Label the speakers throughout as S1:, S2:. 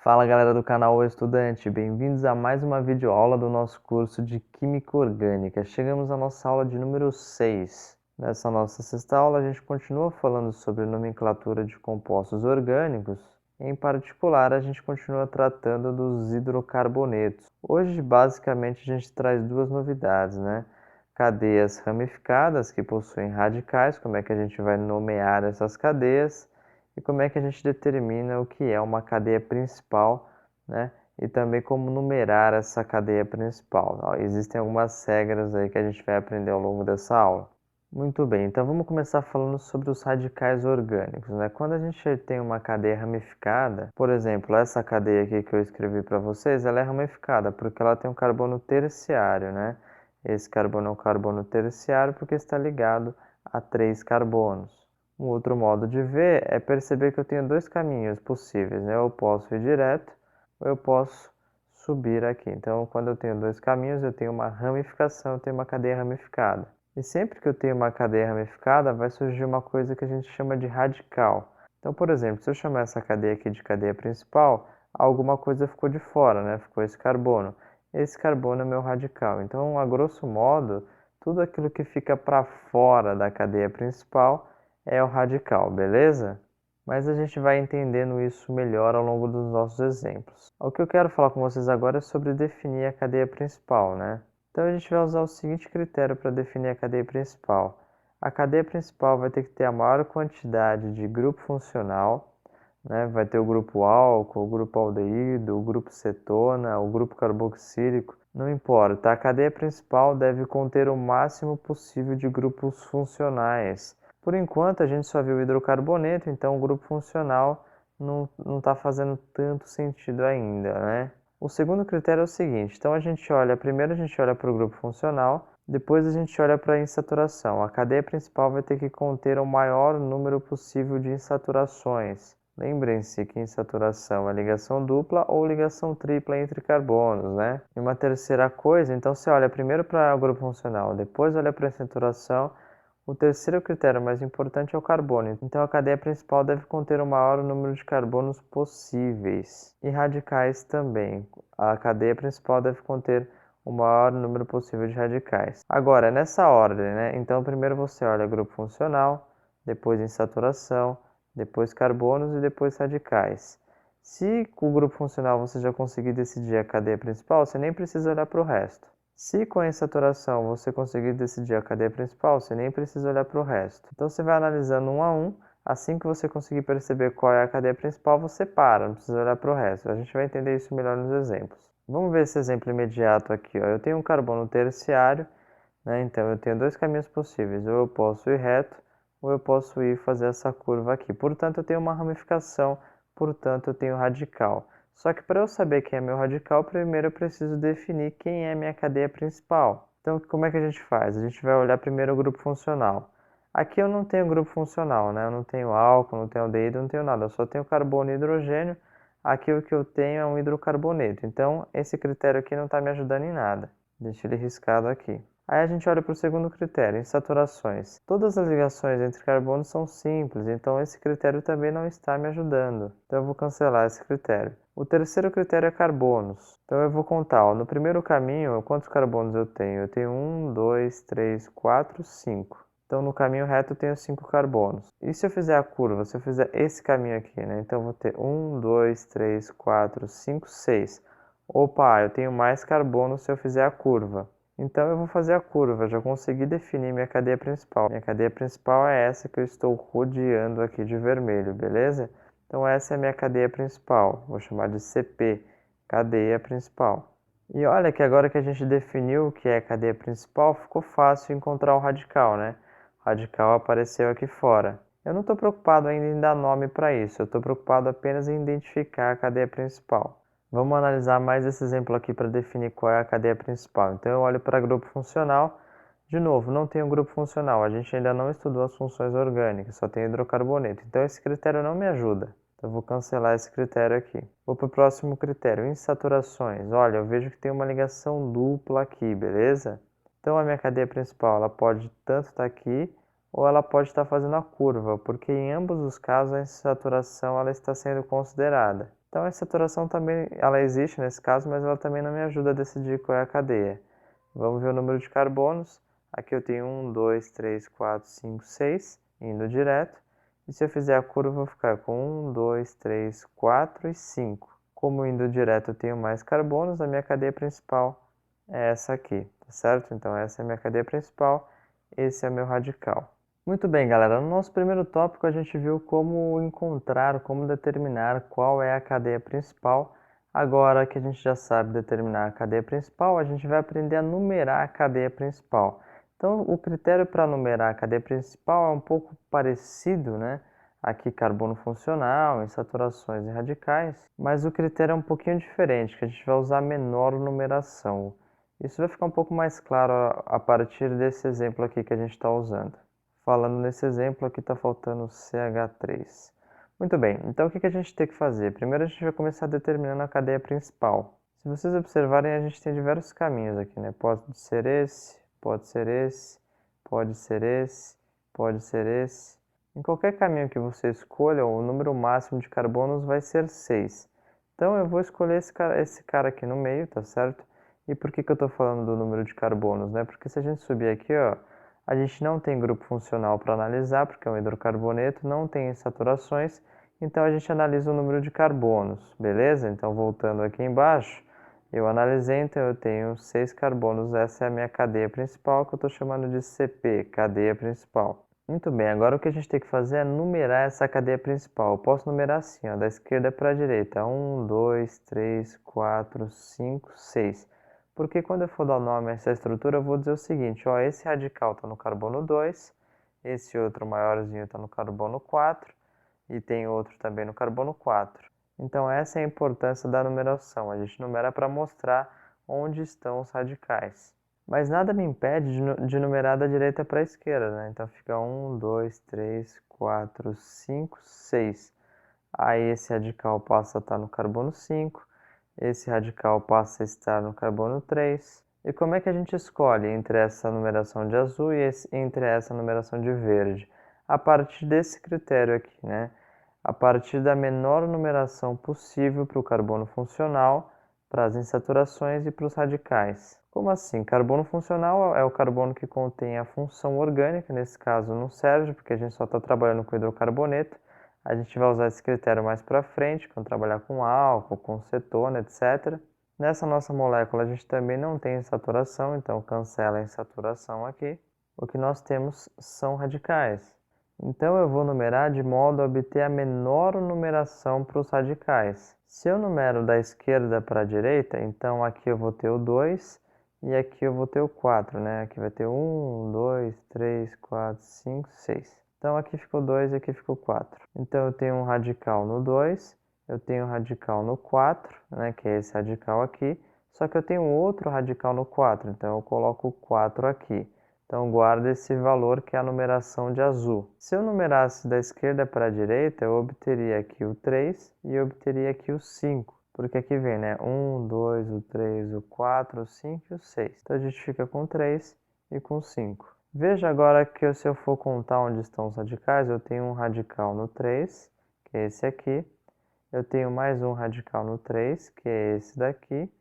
S1: Fala galera do canal O Estudante, bem-vindos a mais uma videoaula do nosso curso de Química Orgânica. Chegamos à nossa aula de número 6. Nessa nossa sexta aula a gente continua falando sobre nomenclatura de compostos orgânicos. Em particular, a gente continua tratando dos hidrocarbonetos. Hoje, basicamente, a gente traz duas novidades, né? Cadeias ramificadas que possuem radicais, como é que a gente vai nomear essas cadeias e como é que a gente determina o que é uma cadeia principal, né? E também como numerar essa cadeia principal. Existem algumas regras aí que a gente vai aprender ao longo dessa aula. Muito bem, então vamos começar falando sobre os radicais orgânicos, né? Quando a gente tem uma cadeia ramificada, por exemplo, essa cadeia aqui que eu escrevi para vocês, ela é ramificada porque ela tem um carbono terciário, né? Esse carbono é um carbono terciário porque está ligado a 3 carbonos. Um outro modo de ver é perceber que eu tenho dois caminhos possíveis, né? Eu posso ir direto ou eu posso subir aqui. Então, quando eu tenho dois caminhos, eu tenho uma ramificação, eu tenho uma cadeia ramificada. E sempre que eu tenho uma cadeia ramificada, vai surgir uma coisa que a gente chama de radical. Então, por exemplo, se eu chamar essa cadeia aqui de cadeia principal, alguma coisa ficou de fora, né? Ficou esse carbono. Esse carbono é meu radical. Então, a grosso modo, tudo aquilo que fica para fora da cadeia principal é o radical, beleza? Mas a gente vai entendendo isso melhor ao longo dos nossos exemplos. O que eu quero falar com vocês agora é sobre definir a cadeia principal, né? Então a gente vai usar o seguinte critério para definir a cadeia principal. A cadeia principal vai ter que ter a maior quantidade de grupo funcional, né? Vai ter o grupo álcool, o grupo aldeído, o grupo cetona, o grupo carboxílico, não importa. A cadeia principal deve conter o máximo possível de grupos funcionais. Por enquanto a gente só viu o hidrocarboneto, então o grupo funcional não está fazendo tanto sentido ainda, né? O segundo critério é o seguinte, então primeiro a gente olha para o grupo funcional, depois a gente olha para a insaturação. A cadeia principal vai ter que conter o maior número possível de insaturações. Lembrem-se que insaturação é ligação dupla ou ligação tripla entre carbonos, né? E uma terceira coisa, então você olha primeiro para o grupo funcional, depois olha para a insaturação. O terceiro critério mais importante é o carbono, então a cadeia principal deve conter o maior número de carbonos possíveis e radicais também. A cadeia principal deve conter o maior número possível de radicais. Agora, é nessa ordem, né? Então primeiro você olha grupo funcional, depois insaturação, depois carbonos e depois radicais. Se com o grupo funcional você já conseguir decidir a cadeia principal, você nem precisa olhar para o resto. Se com a insaturação você conseguir decidir a cadeia principal, você nem precisa olhar para o resto. Então você vai analisando um a um, assim que você conseguir perceber qual é a cadeia principal, você para, não precisa olhar para o resto. A gente vai entender isso melhor nos exemplos. Vamos ver esse exemplo imediato aqui, ó. Eu tenho um carbono terciário, né? Então eu tenho dois caminhos possíveis, ou eu posso ir reto, ou eu posso ir fazer essa curva aqui. Portanto, eu tenho uma ramificação, portanto, eu tenho radical. Só que para eu saber quem é meu radical, primeiro eu preciso definir quem é minha cadeia principal. Então, como é que a gente faz? A gente vai olhar primeiro o grupo funcional. Aqui eu não tenho grupo funcional, né? Eu não tenho álcool, não tenho aldeído, não tenho nada. Eu só tenho carbono e hidrogênio. Aqui o que eu tenho é um hidrocarboneto. Então, esse critério aqui não está me ajudando em nada. Deixa ele riscado aqui. Aí a gente olha para o segundo critério, insaturações. Todas as ligações entre carbonos são simples, então esse critério também não está me ajudando. Então eu vou cancelar esse critério. O terceiro critério é carbonos. Então eu vou contar, ó, no primeiro caminho, quantos carbonos eu tenho? Eu tenho 1, 2, 3, 4, 5. Então no caminho reto eu tenho 5 carbonos. E se eu fizer a curva, se eu fizer esse caminho aqui, né? Então eu vou ter 1, 2, 3, 4, 5, 6. Opa, eu tenho mais carbono se eu fizer a curva. Então eu vou fazer a curva, já consegui definir minha cadeia principal. Minha cadeia principal é essa que eu estou rodeando aqui de vermelho, beleza? Então essa é a minha cadeia principal, vou chamar de CP, cadeia principal. E olha que agora que a gente definiu o que é cadeia principal, ficou fácil encontrar o radical, né? O radical apareceu aqui fora. Eu não estou preocupado ainda em dar nome para isso, eu estou preocupado apenas em identificar a cadeia principal. Vamos analisar mais esse exemplo aqui para definir qual é a cadeia principal. Então eu olho para grupo funcional. De novo, não tem um grupo funcional. A gente ainda não estudou as funções orgânicas, só tem hidrocarboneto. Então esse critério não me ajuda. Então eu vou cancelar esse critério aqui. Vou para o próximo critério, insaturações. Olha, eu vejo que tem uma ligação dupla aqui, beleza? Então a minha cadeia principal ela pode tanto estar aqui ou ela pode estar fazendo a curva, porque em ambos os casos a insaturação ela está sendo considerada. Então, a insaturação também, ela existe nesse caso, mas ela também não me ajuda a decidir qual é a cadeia. Vamos ver o número de carbonos. Aqui eu tenho 1, 2, 3, 4, 5, 6, indo direto. E se eu fizer a curva, eu vou ficar com 1, 2, 3, 4 e 5. Como indo direto eu tenho mais carbonos, a minha cadeia principal é essa aqui, tá certo? Então essa é a minha cadeia principal, esse é o meu radical. Muito bem, galera. No nosso primeiro tópico, a gente viu como encontrar, como determinar qual é a cadeia principal. Agora que a gente já sabe determinar a cadeia principal, a gente vai aprender a numerar a cadeia principal. Então, o critério para numerar a cadeia principal é um pouco parecido, né? Aqui, carbono funcional, insaturações e radicais, mas o critério é um pouquinho diferente, que a gente vai usar menor numeração. Isso vai ficar um pouco mais claro a partir desse exemplo aqui que a gente está usando. Falando nesse exemplo, aqui está faltando CH3. Muito bem, então o que a gente tem que fazer? Primeiro a gente vai começar determinando a cadeia principal. Se vocês observarem, a gente tem diversos caminhos aqui, né? Pode ser esse, pode ser esse, pode ser esse, pode ser esse. Em qualquer caminho que você escolha, o número máximo de carbonos vai ser 6. Então eu vou escolher esse cara aqui no meio, tá certo? E por que eu estou falando do número de carbonos, né? Porque se a gente subir aqui, ó, a gente não tem grupo funcional para analisar, porque é um hidrocarboneto, não tem insaturações, então a gente analisa o número de carbonos, beleza? Então, voltando aqui embaixo, eu analisei, então eu tenho 6 carbonos, essa é a minha cadeia principal, que eu estou chamando de CP, cadeia principal. Muito bem, agora o que a gente tem que fazer é numerar essa cadeia principal. Eu posso numerar assim, ó, da esquerda para a direita, 1, 2, 3, 4, 5, 6. Porque quando eu for dar o nome a essa estrutura, eu vou dizer o seguinte, ó, esse radical está no carbono 2, esse outro maiorzinho está no carbono 4, e tem outro também no carbono 4. Então essa é a importância da numeração, a gente numera para mostrar onde estão os radicais. Mas nada me impede de numerar da direita para a esquerda, né? Então fica 1, 2, 3, 4, 5, 6. Aí esse radical passa a estar no carbono 5, esse radical passa a estar no carbono 3. E como é que a gente escolhe entre essa numeração de azul e entre essa numeração de verde? A partir desse critério aqui, né? A partir da menor numeração possível para o carbono funcional, para as insaturações e para os radicais. Como assim? Carbono funcional é o carbono que contém a função orgânica, nesse caso não serve, porque a gente só está trabalhando com hidrocarboneto. A gente vai usar esse critério mais para frente, quando trabalhar com álcool, com cetona, etc. Nessa nossa molécula a gente também não tem insaturação, então cancela a insaturação aqui. O que nós temos são radicais. Então eu vou numerar de modo a obter a menor numeração para os radicais. Se eu numero da esquerda para a direita, então aqui eu vou ter o 2 e aqui eu vou ter o 4, né? Aqui vai ter 1, 2, 3, 4, 5, 6. Então aqui ficou 2 e aqui ficou 4. Então eu tenho um radical no 2, eu tenho um radical no 4, né, que é esse radical aqui, só que eu tenho outro radical no 4, então eu coloco o 4 aqui. Então guarda esse valor que é a numeração de azul. Se eu numerasse da esquerda para a direita, eu obteria aqui o 3 e eu obteria aqui o 5. Porque aqui vem, né? 1, 2, o 3, o 4, o 5 e o 6. Então a gente fica com 3 e com 5. Veja agora que se eu for contar onde estão os radicais, eu tenho um radical no 3, que é esse aqui. Eu tenho mais um radical no 3, que é esse daqui.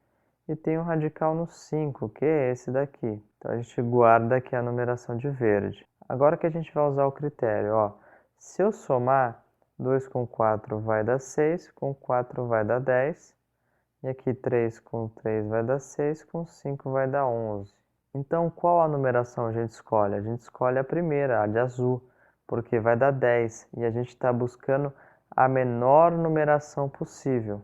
S1: E tenho um radical no 5, que é esse daqui. Então a gente guarda aqui a numeração de verde. Agora que a gente vai usar o critério, ó. Se eu somar, 2 com 4 vai dar 6, com 4 vai dar 10. E aqui 3 com 3 vai dar 6, com 5 vai dar 11. Então, qual a numeração a gente escolhe? A gente escolhe a primeira, a de azul, porque vai dar 10 e a gente está buscando a menor numeração possível.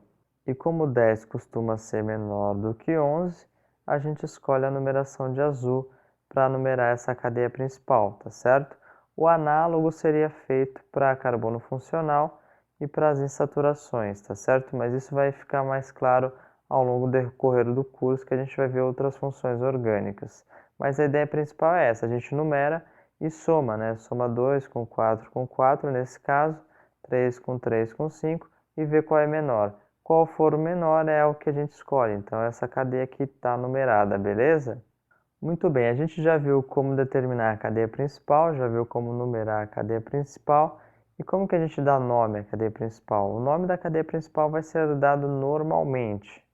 S1: E como 10 costuma ser menor do que 11, a gente escolhe a numeração de azul para numerar essa cadeia principal, tá certo? O análogo seria feito para carbono funcional e para as insaturações, tá certo? Mas isso vai ficar mais claro ao longo do decorrer do curso, que a gente vai ver outras funções orgânicas. Mas a ideia principal é essa, a gente numera e soma, né? Soma 2 com 4 nesse caso, 3 com 5 e vê qual é menor. Qual for o menor é o que a gente escolhe, então essa cadeia aqui está numerada, beleza? Muito bem, a gente já viu como determinar a cadeia principal, já viu como numerar a cadeia principal, E como que a gente dá nome à cadeia principal? O nome da cadeia principal vai ser dado normalmente.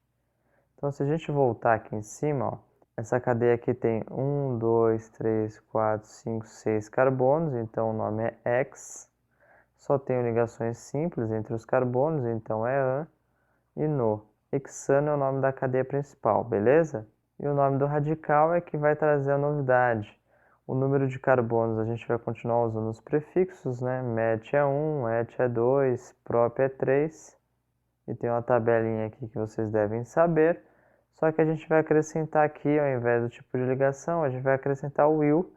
S1: Então, se a gente voltar aqui em cima, ó, essa cadeia aqui tem 1, 2, 3, 4, 5, 6 carbonos, então o nome é X. Só tenho ligações simples entre os carbonos, então é AN e NO. Hexano é o nome da cadeia principal, beleza? E o nome do radical é que vai trazer a novidade. O número de carbonos a gente vai continuar usando os prefixos, né? MET é 1, ET é 2, PROP é 3. E tem uma tabelinha aqui que vocês devem saber. Só que a gente vai acrescentar aqui, ao invés do tipo de ligação, a gente vai acrescentar o will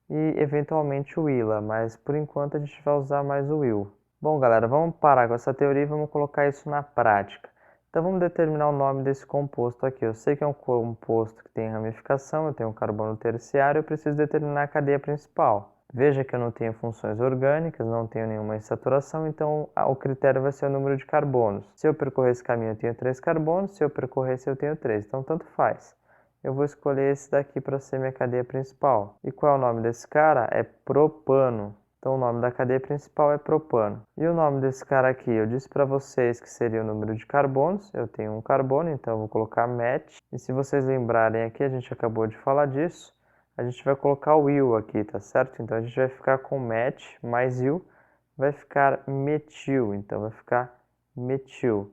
S1: e eventualmente o willa, mas por enquanto a gente vai usar mais o will. Bom, galera, vamos parar com essa teoria e vamos colocar isso na prática. Então vamos determinar o nome desse composto aqui. Eu sei que é um composto que tem ramificação, eu tenho um carbono terciário, eu preciso determinar a cadeia principal. Veja que eu não tenho funções orgânicas, não tenho nenhuma insaturação, então o critério vai ser o número de carbonos. Se eu percorrer esse caminho eu tenho 3 carbonos, se eu percorrer esse eu tenho 3, então tanto faz. Eu vou escolher esse daqui para ser minha cadeia principal. E qual é o nome desse cara? É propano. Então o nome da cadeia principal é propano. E o nome desse cara aqui, eu disse para vocês que seria o número de carbonos. Eu tenho um carbono, então eu vou colocar MET. E se vocês lembrarem aqui, a gente acabou de falar disso, a gente vai colocar o will aqui, tá certo? Então a gente vai ficar com MET mais will, vai ficar metil, então vai ficar metil.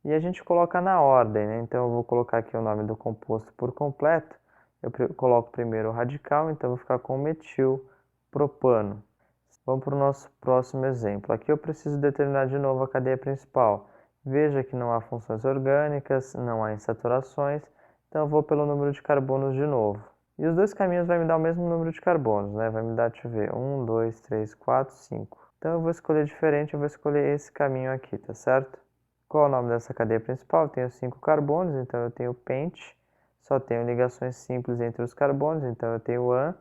S1: E a gente coloca na ordem, né? Então eu vou colocar aqui o nome do composto por completo. Eu coloco primeiro o radical, então eu vou ficar com metilpropano. Vamos para o nosso próximo exemplo. Aqui eu preciso determinar de novo a cadeia principal. Veja que não há funções orgânicas, não há insaturações, então eu vou pelo número de carbonos de novo. E os dois caminhos vai me dar o mesmo número de carbonos, né? Vai me dar, deixa eu ver, 1, 2, 3, 4, 5. Então eu vou escolher diferente, eu vou escolher esse caminho aqui, tá certo? Qual é o nome dessa cadeia principal? Eu tenho 5 carbonos, então eu tenho pente. Só tenho ligações simples entre os carbonos, então eu tenho AN.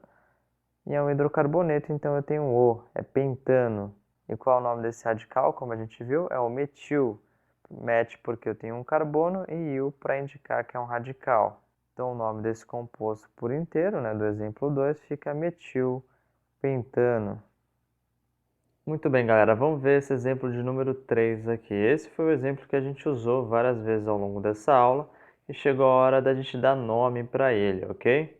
S1: E é um hidrocarboneto, então eu tenho O, é pentano. E qual é o nome desse radical? Como a gente viu, é o metil. Met porque eu tenho um carbono e il para indicar que é um radical. Então o nome desse composto por inteiro, né, do exemplo 2, fica metilpentano. Muito bem, galera, vamos ver esse exemplo de número 3 aqui. Esse foi o exemplo que a gente usou várias vezes ao longo dessa aula e chegou a hora da gente dar nome para ele, ok?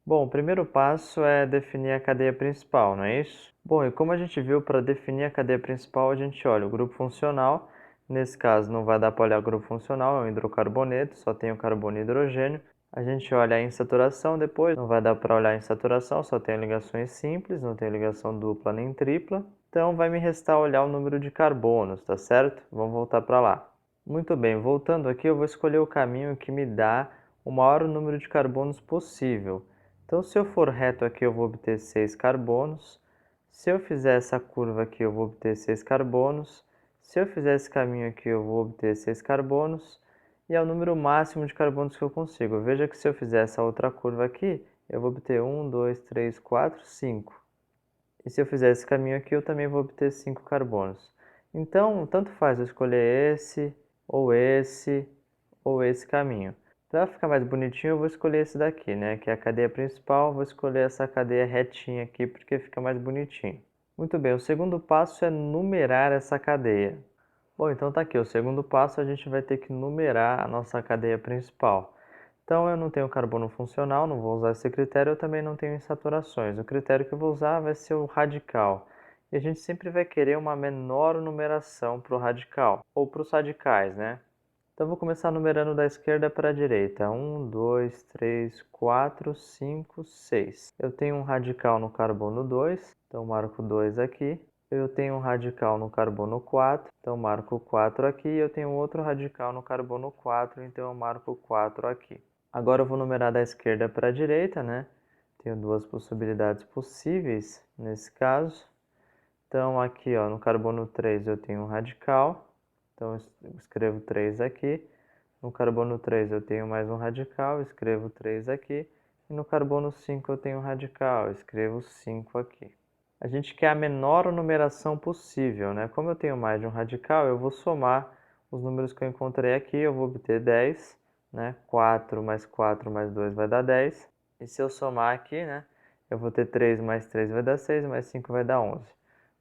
S1: Bom, o primeiro passo é definir a cadeia principal, não é isso? Bom, e como a gente viu, para definir a cadeia principal, a gente olha o grupo funcional. Nesse caso, não vai dar para olhar o grupo funcional, é um hidrocarboneto, só tem o carbono e hidrogênio. A gente olha a insaturação depois, não vai dar para olhar a insaturação, só tem ligações simples, não tem ligação dupla nem tripla. Então, vai me restar olhar o número de carbonos, tá certo? Vamos voltar para lá. Muito bem, voltando aqui, eu vou escolher o caminho que me dá o maior número de carbonos possível. Então, se eu for reto aqui, eu vou obter 6 carbonos. Se eu fizer essa curva aqui, eu vou obter 6 carbonos. Se eu fizer esse caminho aqui, eu vou obter 6 carbonos. E é o número máximo de carbonos que eu consigo. Veja que se eu fizer essa outra curva aqui, eu vou obter 1, 2, 3, 4, 5. E se eu fizer esse caminho aqui, eu também vou obter 5 carbonos. Então, tanto faz eu escolher esse, ou esse, ou esse caminho. Para ficar mais bonitinho, eu vou escolher esse daqui, né? Que é a cadeia principal. Vou escolher essa cadeia retinha aqui, porque fica mais bonitinho. Muito bem, o segundo passo é numerar essa cadeia. Bom, então tá aqui, o segundo passo a gente vai ter que numerar a nossa cadeia principal. Então eu não tenho carbono funcional, não vou usar esse critério, eu também não tenho insaturações. O critério que eu vou usar vai ser o radical. E a gente sempre vai querer uma menor numeração para o radical, ou para os radicais, né? Então, vou começar numerando da esquerda para a direita. 1, 2, 3, 4, 5, 6. Eu tenho um radical no carbono 2, então marco 2 aqui. Eu tenho um radical no carbono 4, então marco 4 aqui. Eu tenho outro radical no carbono 4, então eu marco 4 aqui. Agora eu vou numerar da esquerda para a direita, né? Tenho duas possibilidades possíveis nesse caso. Então, aqui ó, no carbono 3 eu tenho um radical. Então, eu escrevo 3 aqui. No carbono 3 eu tenho mais um radical, escrevo 3 aqui. E no carbono 5 eu tenho um radical, escrevo 5 aqui. A gente quer a menor numeração possível, né? Como eu tenho mais de um radical, eu vou somar os números que eu encontrei aqui, eu vou obter 10, né? 4 mais 4 mais 2 vai dar 10. E se eu somar aqui, né? Eu vou ter 3 mais 3 vai dar 6, mais 5 vai dar 11.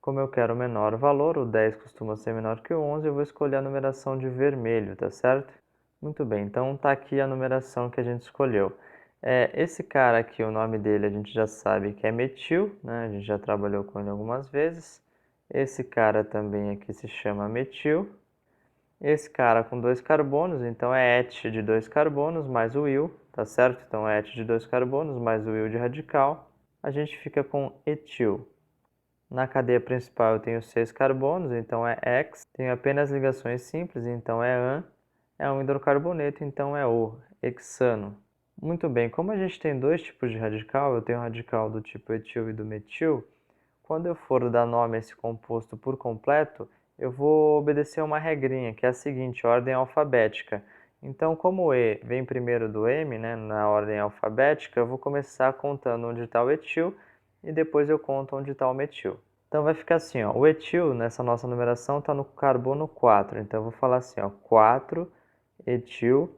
S1: Como eu quero o menor valor, o 10 costuma ser menor que o 11, eu vou escolher a numeração de vermelho, tá certo? Muito bem, então tá aqui a numeração que a gente escolheu. Esse cara aqui, o nome dele a gente já sabe que é metil, né? A gente já trabalhou com ele algumas vezes. Esse cara também aqui se chama metil. Esse cara com 2 carbonos, então é et de 2 carbonos mais o íon, tá certo? Então é et de 2 carbonos mais o íon de radical. A gente fica com etil. Na cadeia principal eu tenho 6 carbonos, então é X. Tenho apenas ligações simples, então é AN. É um hidrocarboneto, então é O, hexano. Muito bem, como a gente tem dois tipos de radical, eu tenho o radical do tipo etil e do metil, quando eu for dar nome a esse composto por completo, eu vou obedecer uma regrinha, que é a seguinte, ordem alfabética. Então, como o E vem primeiro do M, né, na ordem alfabética, eu vou começar contando onde está o etil e depois eu conto onde está o metil. Então vai ficar assim, ó, o etil nessa nossa numeração está no carbono 4, então eu vou falar assim, ó, 4 etil,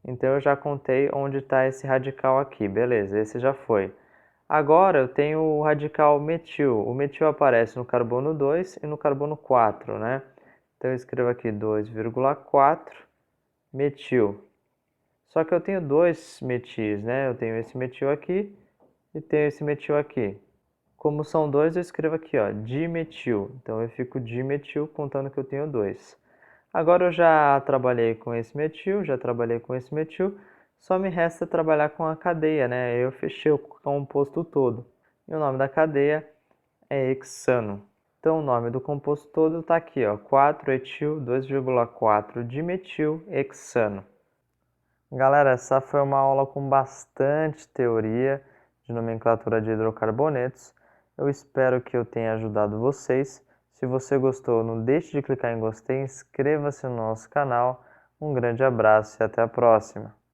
S1: então eu já contei onde está esse radical aqui, beleza, esse já foi. Agora eu tenho o radical metil. O metil aparece no carbono 2 e no carbono 4, né? Então eu escrevo aqui 2,4 metil. Só que eu tenho dois metis, né? Eu tenho esse metil aqui e tenho esse metil aqui. Como são dois, eu escrevo aqui, ó, dimetil. Então eu fico dimetil contando que eu tenho dois. Agora eu já trabalhei com esse metil, já trabalhei com esse metil, só me resta trabalhar com a cadeia, né? Eu fechei o composto todo. E o nome da cadeia é hexano. Então o nome do composto todo está aqui, ó, 4-etil 2,4-dimetil hexano. Galera, essa foi uma aula com bastante teoria de nomenclatura de hidrocarbonetos. Eu espero que eu tenha ajudado vocês. Se você gostou, não deixe de clicar em gostei, inscreva-se no nosso canal. Um grande abraço e até a próxima!